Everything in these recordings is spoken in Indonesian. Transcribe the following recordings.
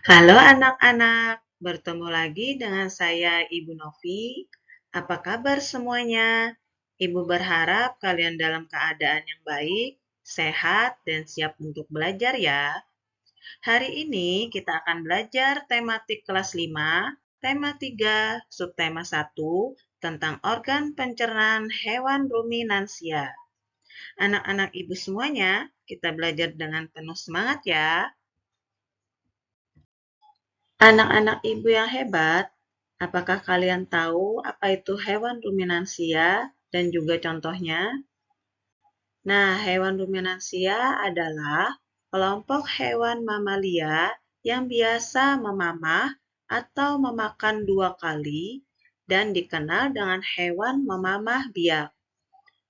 Halo anak-anak, bertemu lagi dengan saya Ibu Novi. Apa kabar semuanya? Ibu berharap kalian dalam keadaan yang baik, sehat, dan siap untuk belajar ya. Hari ini kita akan belajar tematik kelas 5, tema 3, subtema 1 tentang organ pencernaan hewan ruminansia. Anak-anak Ibu semuanya, kita belajar dengan penuh semangat ya. Anak-anak ibu yang hebat, apakah kalian tahu apa itu hewan ruminansia dan juga contohnya? Nah, hewan ruminansia adalah kelompok hewan mamalia yang biasa memamah atau memakan 2 kali dan dikenal dengan hewan memamah biak.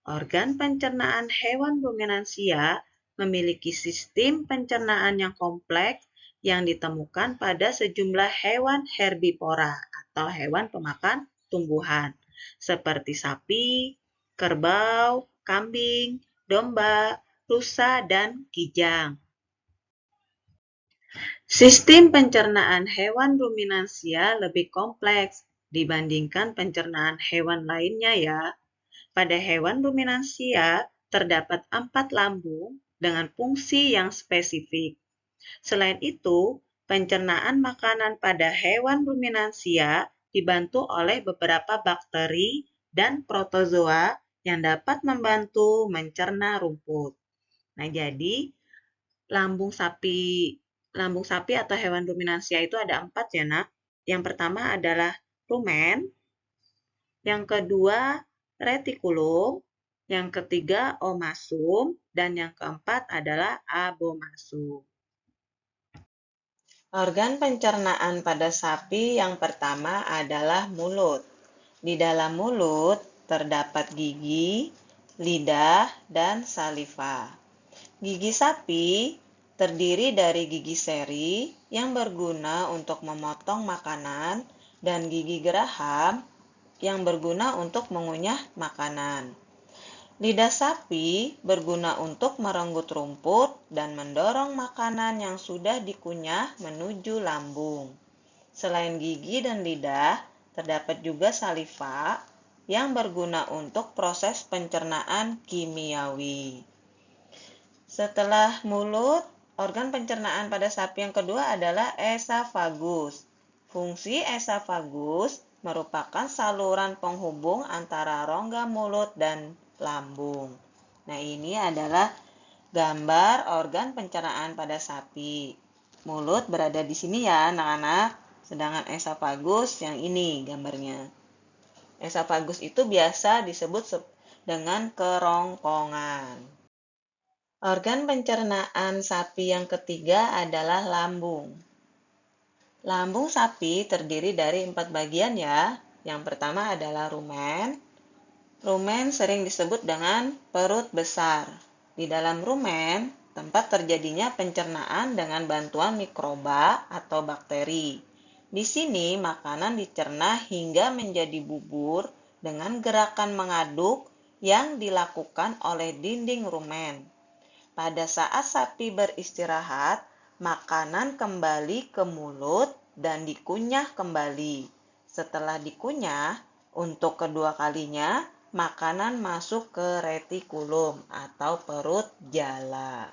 Organ pencernaan hewan ruminansia memiliki sistem pencernaan yang kompleks yang ditemukan pada sejumlah hewan herbivora atau hewan pemakan tumbuhan, seperti sapi, kerbau, kambing, domba, rusa, dan kijang. Sistem pencernaan hewan ruminansia lebih kompleks dibandingkan pencernaan hewan lainnya ya. Pada hewan ruminansia terdapat 4 lambung dengan fungsi yang spesifik. Selain itu, pencernaan makanan pada hewan ruminansia dibantu oleh beberapa bakteri dan protozoa yang dapat membantu mencerna rumput. Nah, jadi lambung sapi atau hewan ruminansia itu ada 4 ya, Nak. Yang pertama adalah rumen, yang kedua retikulum, yang ketiga omasum, dan yang keempat adalah abomasum. Organ pencernaan pada sapi yang pertama adalah mulut. Di dalam mulut terdapat gigi, lidah, dan saliva. Gigi sapi terdiri dari gigi seri yang berguna untuk memotong makanan dan gigi geraham yang berguna untuk mengunyah makanan. Lidah sapi berguna untuk merenggut rumput dan mendorong makanan yang sudah dikunyah menuju lambung. Selain gigi dan lidah, terdapat juga saliva yang berguna untuk proses pencernaan kimiawi. Setelah mulut, organ pencernaan pada sapi yang kedua adalah esofagus. Fungsi esofagus merupakan saluran penghubung antara rongga mulut dan lambung. Nah, ini adalah gambar organ pencernaan pada sapi. Mulut berada di sini ya, anak-anak. Sedangkan esofagus yang ini gambarnya. Esofagus itu biasa disebut dengan kerongkongan. Organ pencernaan sapi yang ketiga adalah lambung. Lambung sapi terdiri dari 4 bagian ya. Yang pertama adalah rumen. Rumen sering disebut dengan perut besar. Di dalam rumen, tempat terjadinya pencernaan dengan bantuan mikroba atau bakteri. Di sini, makanan dicerna hingga menjadi bubur dengan gerakan mengaduk yang dilakukan oleh dinding rumen. Pada saat sapi beristirahat, makanan kembali ke mulut dan dikunyah kembali. Setelah dikunyah, untuk kedua kalinya, makanan masuk ke retikulum atau perut jala.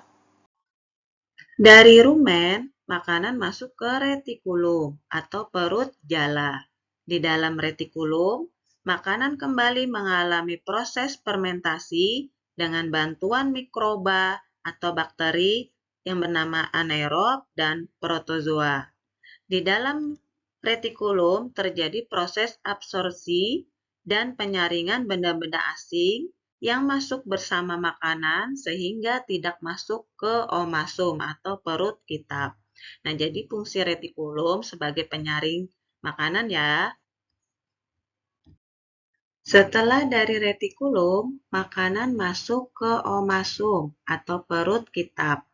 Dari rumen, makanan masuk ke retikulum atau perut jala. Di dalam retikulum, makanan kembali mengalami proses fermentasi dengan bantuan mikroba atau bakteri yang bernama anaerob dan protozoa. Di dalam retikulum terjadi proses absorpsi dan penyaringan benda-benda asing yang masuk bersama makanan sehingga tidak masuk ke omasum atau perut kitab. Nah, jadi fungsi retikulum sebagai penyaring makanan ya. Setelah dari retikulum, makanan masuk ke omasum atau perut kitab.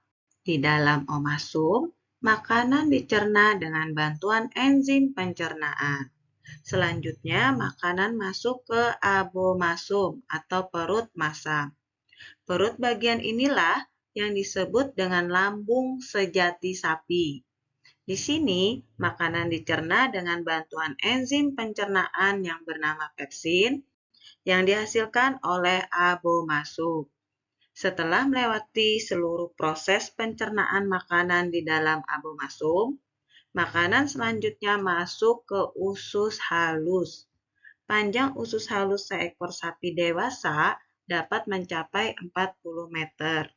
Di dalam omasum, makanan dicerna dengan bantuan enzim pencernaan. Selanjutnya, makanan masuk ke abomasum atau perut masam. Perut bagian inilah yang disebut dengan lambung sejati sapi. Di sini, makanan dicerna dengan bantuan enzim pencernaan yang bernama pepsin yang dihasilkan oleh abomasum. Setelah melewati seluruh proses pencernaan makanan di dalam abomasum, makanan selanjutnya masuk ke usus halus. Panjang usus halus seekor sapi dewasa dapat mencapai 40 meter.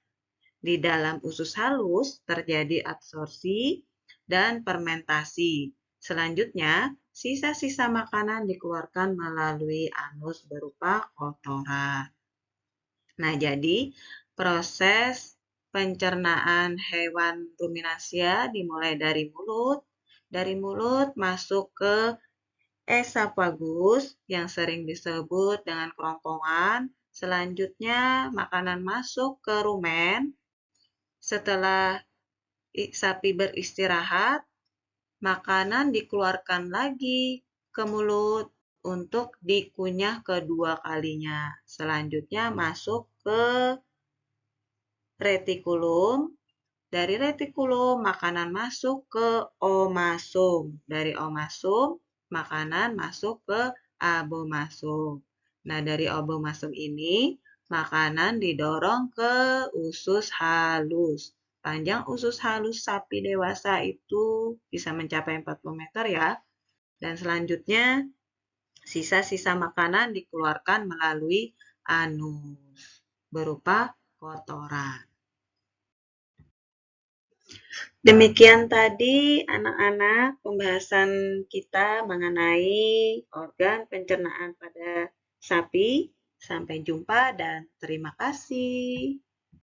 Di dalam usus halus terjadi absorpsi dan fermentasi. Selanjutnya, sisa-sisa makanan dikeluarkan melalui anus berupa kotoran. Nah, jadi proses pencernaan hewan ruminasia dimulai dari mulut. Dari mulut masuk ke esofagus yang sering disebut dengan kerongkongan. Selanjutnya, makanan masuk ke rumen. Setelah sapi beristirahat, makanan dikeluarkan lagi ke mulut untuk dikunyah kedua kalinya. Selanjutnya masuk ke retikulum. Dari retikulum, makanan masuk ke omasum. Dari omasum, makanan masuk ke abomasum. Nah, dari abomasum ini, makanan didorong ke usus halus. Panjang usus halus sapi dewasa itu bisa mencapai 40 meter ya. Dan selanjutnya, sisa-sisa makanan dikeluarkan melalui anus berupa kotoran. Demikian tadi anak-anak pembahasan kita mengenai organ pencernaan pada sapi. Sampai jumpa dan terima kasih.